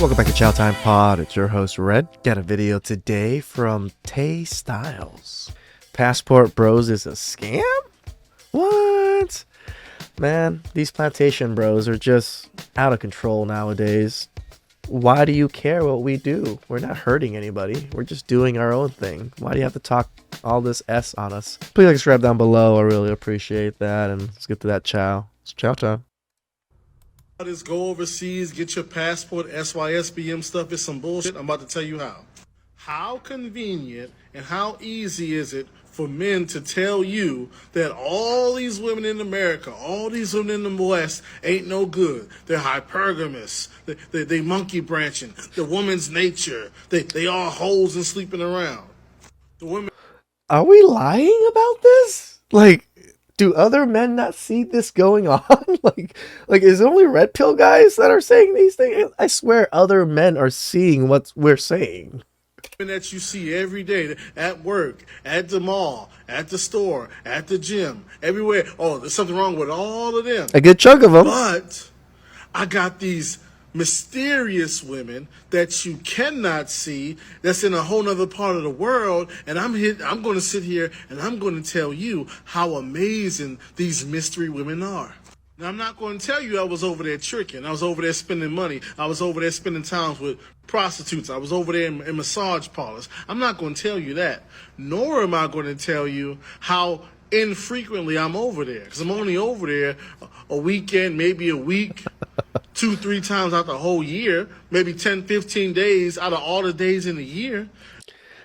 Welcome back to Chow Time Pod. It's your host Red. Got a video today from Tay Styles. Passport Bros is a scam? What? Man, these plantation bros are just out of control nowadays. Why do you care what we do? We're not hurting anybody. We're just doing our own thing. Why do you have to talk all this S on us? Please like, subscribe down below. I really appreciate that. And let's get to that chow. It's chow time. Just go overseas, get your passport, SYSBM stuff is some bullshit. I'm about to tell you how. How convenient and how easy is it for men to tell you that all these women in America, all these women in the West ain't no good. They're hypergamous. They monkey branching. The woman's nature. They all hoes and sleeping around. The women. Are we lying about this? Like, do other men not see this going on? like is it only red pill guys that are saying these things? I swear other men are seeing what we're saying. That you see every day at work, at the mall, at the store, at the gym, everywhere. Oh, there's something wrong with all of them. A good chunk of them. But I got these mysterious women that you cannot see that's in a whole nother part of the world, and I'm going to sit here and I'm going to tell you how amazing these mystery women are. Now, I'm not going to tell you I was over there tricking. I was over there spending money. I was over there spending time with prostitutes. I was over there in massage parlors. I'm not going to tell you that. Nor am I going to tell you how infrequently I'm over there. Because I'm only over there a weekend, maybe a week, 2-3 times out the whole year, maybe 10, 15 days out of all the days in the year.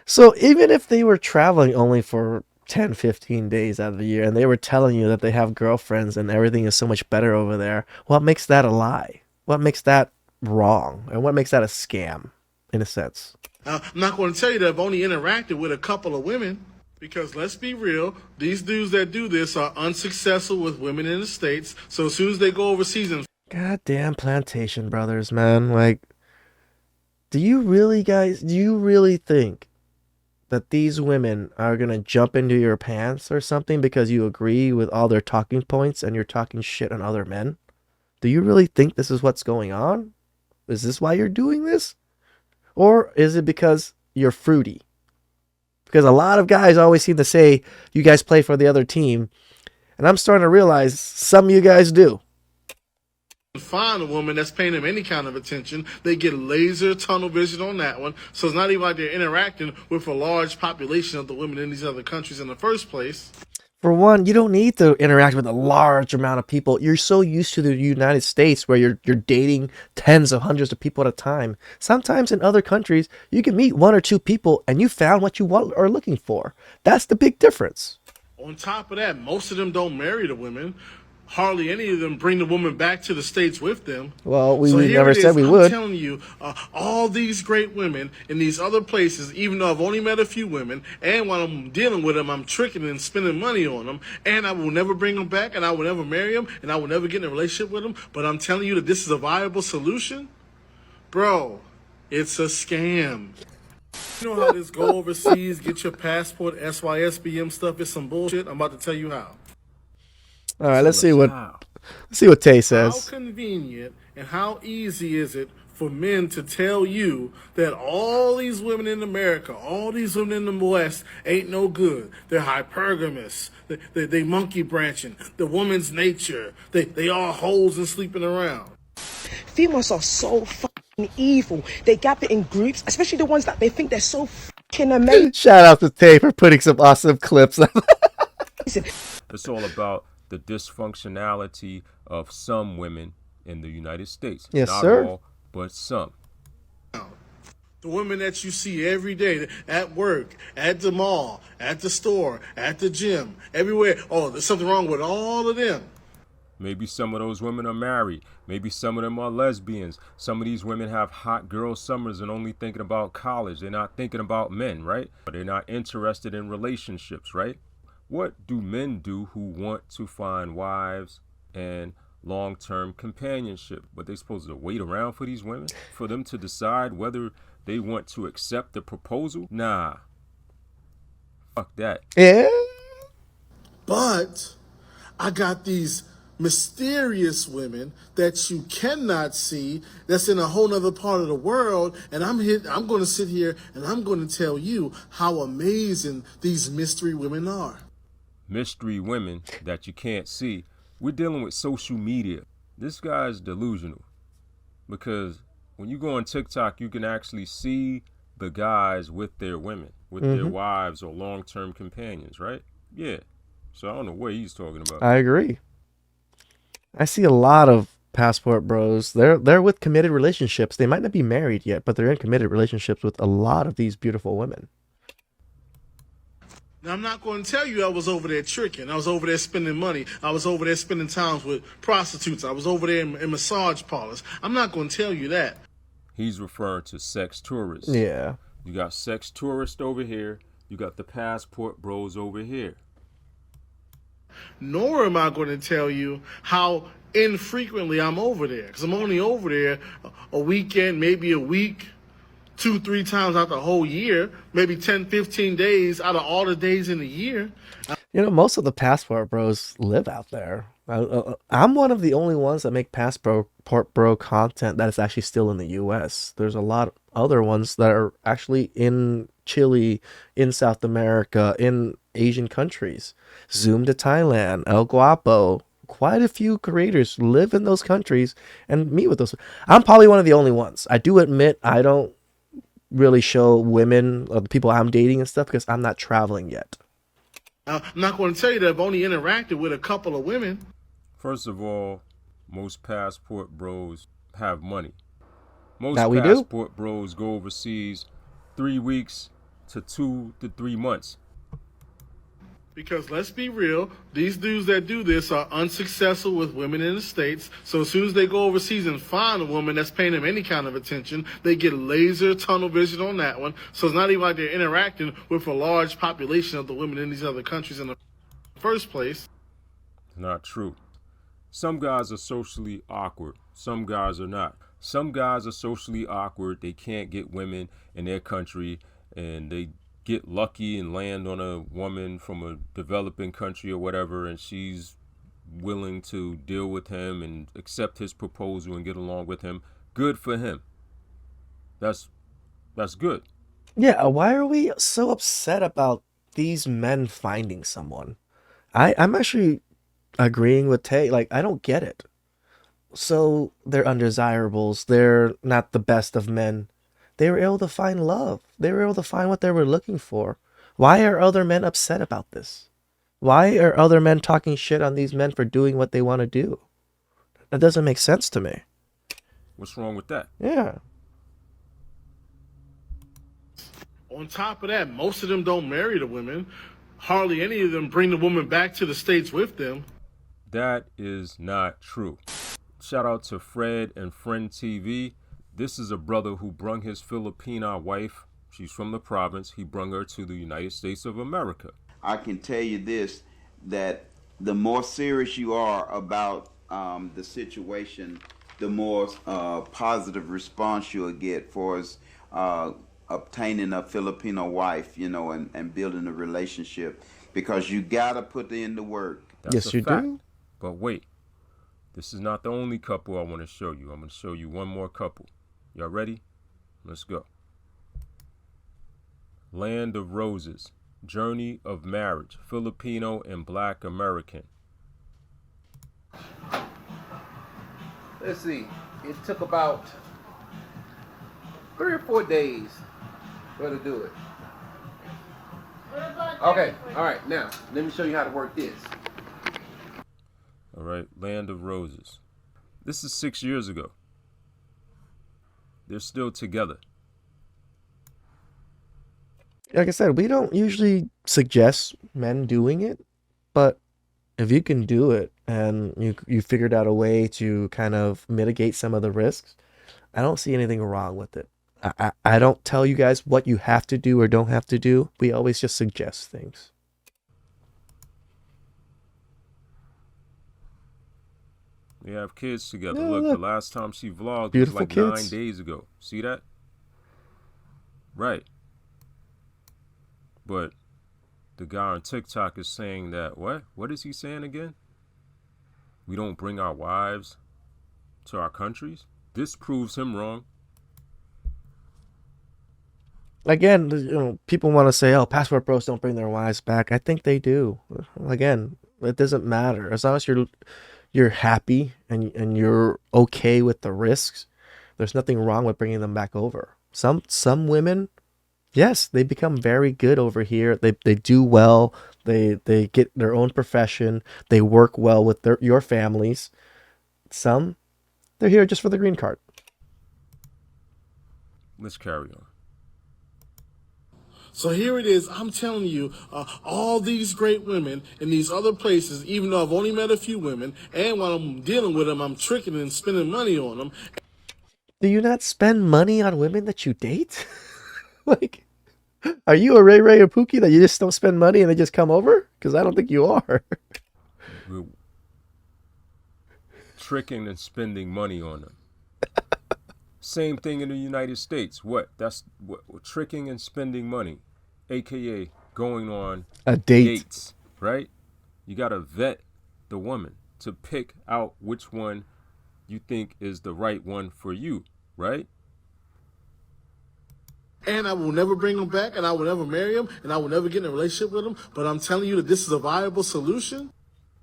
So even if they were traveling only for 10, 15 days out of the year and they were telling you that they have girlfriends and everything is so much better over there, what makes that a lie? What makes that wrong? And what makes that a scam, in a sense? I'm not going to tell you that I've only interacted with a couple of women. Because let's be real, these dudes that do this are unsuccessful with women in the States. So as soon as they go overseas and... Goddamn plantation brothers, man. Like, do you really think that these women are going to jump into your pants or something because you agree with all their talking points and you're talking shit on other men? Do you really think this is what's going on? Is this why you're doing this? Or is it because you're fruity? Because a lot of guys always seem to say, you guys play for the other team. And I'm starting to realize some of you guys do. Find a woman that's paying them any kind of attention. They get laser tunnel vision on that one. So it's not even like they're interacting with a large population of the women in these other countries in the first place. For one, you don't need to interact with a large amount of people. You're so used to the United States where you're dating tens of hundreds of people at a time. Sometimes in other countries, you can meet 1 or 2 people and you found what you are looking for. That's the big difference. On top of that, most of them don't marry the women. Hardly any of them bring the woman back to the States with them. Well, we so never said we would. I'm telling you, all these great women in these other places, even though I've only met a few women, and when I'm dealing with them, I'm tricking and spending money on them, and I will never bring them back, and I will never marry them, and I will never get in a relationship with them, but I'm telling you that this is a viable solution? Bro, it's a scam. You know how this go overseas, get your passport, SYSBM stuff is some bullshit? I'm about to tell you how. All right, let's see what Tay says. How convenient and how easy is it for men to tell you that all these women in America, all these women in the West ain't no good. They're hypergamous. They monkey branching. The woman's nature. They all hoes and sleeping around. Females are so fucking evil. They gather in groups, especially the ones that they think they're so fucking amazing. Shout out to Tay for putting some awesome clips. It's all about the dysfunctionality of some women in the United States. Yes, Not sir. all, but some. The women that you see every day at work, at the mall, at the store, at the gym, everywhere. Oh, there's something wrong with all of them. Maybe some of those women are married. Maybe some of them are lesbians. Some of these women have hot girl summers and only thinking about college. They're not thinking about men, right? They're not interested in relationships, right? What do men do who want to find wives and long-term companionship? But they supposed to wait around for these women? For them to decide whether they want to accept the proposal? Nah. Fuck that. Yeah. But I got these mysterious women that you cannot see, that's in a whole nother part of the world, and I'm going to sit here and I'm going to tell you how amazing these mystery women are. Mystery women that you can't see. We're dealing with social media. This guy's delusional because when you go on TikTok, you can actually see the guys with their women, with their wives or long-term companions, right? Yeah. So I don't know what he's talking about. I agree. I see a lot of passport bros. They're with committed relationships. They might not be married yet, but they're in committed relationships with a lot of these beautiful women. Now, I'm not going to tell you I was over there tricking. I was over there spending money. I was over there spending time with prostitutes. I was over there in massage parlors. I'm not going to tell you that. He's referring to sex tourists. Yeah. You got sex tourists over here. You got the passport bros over here. Nor am I going to tell you how infrequently I'm over there. Because I'm only over there a weekend, maybe a week, 2-3 times out the whole year, maybe 10-15 days out of all the days in the year. You know, most of the passport bros live out there. I'm one of the only ones that make passport bro content that is actually still in the U.S. There's a lot of other ones that are actually in Chile, in South America, in Asian countries. Zoom to Thailand, El Guapo. Quite a few creators live in those countries and meet with those. I'm probably one of the only ones. I do admit I don't really show women or the people I'm dating and stuff because I'm not traveling yet. I'm not going to tell you that I've only interacted with a couple of women. First of all, most passport bros have money. Most That we do. passport bros go overseas 3 weeks to 2 to 3 months. Because let's be real, these dudes that do this are unsuccessful with women in the States. So as soon as they go overseas and find a woman that's paying them any kind of attention, they get laser tunnel vision on that one. So it's not even like they're interacting with a large population of the women in these other countries in the first place. Not true. Some guys are socially awkward. Some guys are not. Some guys are socially awkward. They can't get women in their country and they get lucky and land on a woman from a developing country or whatever, and she's willing to deal with him and accept his proposal and get along with him. Good for him. That's good. Yeah, why are we so upset about these men finding someone? I'm actually agreeing with Tay. Like, I don't get it. So they're undesirables. They're not the best of men. They were able to find love. They were able to find what they were looking for. Why are other men upset about this? Why are other men talking shit on these men for doing what they want to do? That doesn't make sense to me. What's wrong with that? Yeah. On top of that, most of them don't marry the women. Hardly any of them bring the woman back to the States with them. That is not true. Shout out to Fred and Friend TV. This is a brother who brung his Filipina wife. She's from the province. He brung her to the United States of America. I can tell you this, that the more serious you are about the situation, the more positive response you'll get for us obtaining a Filipino wife, you know, and building a relationship, because you gotta put in the work. That's Yes, a you fact. do. But wait, this is not the only couple I want to show you. I'm going to show you one more couple. Y'all ready? Let's go. Land of Roses, Journey of Marriage, Filipino and Black American. Let's see. It took about 3 or 4 days for her to do it. Okay, all right. Now, let me show you how to work this. All right, Land of Roses. This is 6 years ago. They're still together. Like I said, we don't usually suggest men doing it, but if you can do it and you figured out a way to kind of mitigate some of the risks, I don't see anything wrong with it. I don't tell you guys what you have to do or don't have to do. We always just suggest things. They have kids together. Yeah, Look, look. the last time she vlogged Beautiful was like kids. 9 days ago. See that? Right. But the guy on TikTok is saying that, what? What is he saying again? We don't bring our wives to our countries. This proves him wrong. Again, people want to say, "Oh, passport bros don't bring their wives back." I think they do. Again, it doesn't matter as long as you're happy and you're okay with the risks. There's nothing wrong with bringing them back over. Some women, yes, they become very good over here. They do well. They get their own profession. They work well with your families. Some, they're here just for the green card. Let's carry on. So here it is. I'm telling you, all these great women in these other places, even though I've only met a few women, and while I'm dealing with them, I'm tricking and spending money on them. Do you not spend money on women that you date? Like, are you a Ray Ray or Pookie that you just don't spend money and they just come over? Because I don't think you are. We're tricking and spending money on them. Same thing in the United States. That's what tricking and spending money, aka going on A date. dates, right? You gotta vet the woman to pick out which one you think is the right one for you, right? And I will never bring them back, and I will never marry them, and I will never get in a relationship with them. But I'm telling you that this is a viable solution.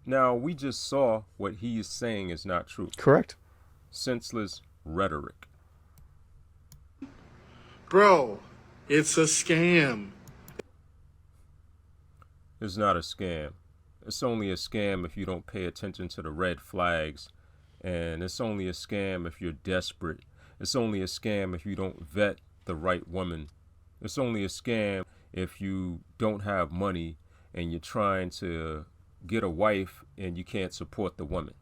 Now, we just saw what he is saying is not true. Correct. Senseless rhetoric. Bro, it's a scam. It's not a scam. It's only a scam if you don't pay attention to the red flags. And it's only a scam if you're desperate. It's only a scam if you don't vet the right woman. It's only a scam if you don't have money and you're trying to get a wife and you can't support the woman.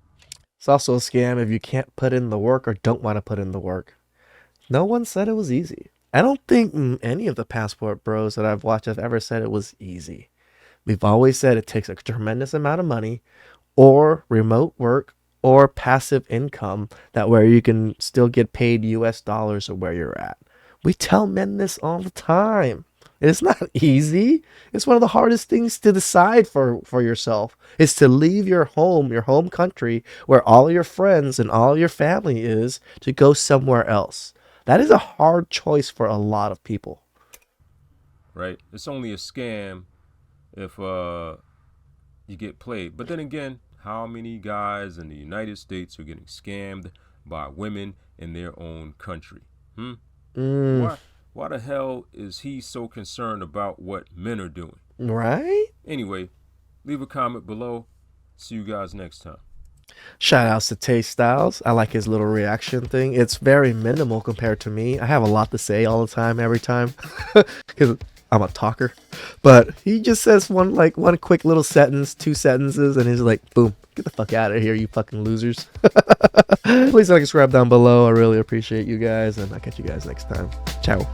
It's also a scam if you can't put in the work or don't want to put in the work. No one said it was easy. I don't think any of the passport bros that I've watched have ever said it was easy. We've always said it takes a tremendous amount of money or remote work or passive income that where you can still get paid US dollars or where you're at. We tell men this all the time. It's not easy. It's one of the hardest things to decide for yourself is to leave your home country where all your friends and all your family is to go somewhere else. That is a hard choice for a lot of people. Right? It's only a scam if you get played. But then again, how many guys in the United States are getting scammed by women in their own country? Why the hell is he so concerned about what men are doing? Right? Anyway, leave a comment below. See you guys next time. Shout outs to Tay Styles. I like his little reaction thing. It's very minimal compared to me. I have a lot to say all the time, every time, because I'm a talker. But he just says one quick little sentence, 2 sentences, and he's like, boom, get the fuck out of here, you fucking losers. Please like and subscribe down below. I really appreciate you guys, and I'll catch you guys next time. Ciao.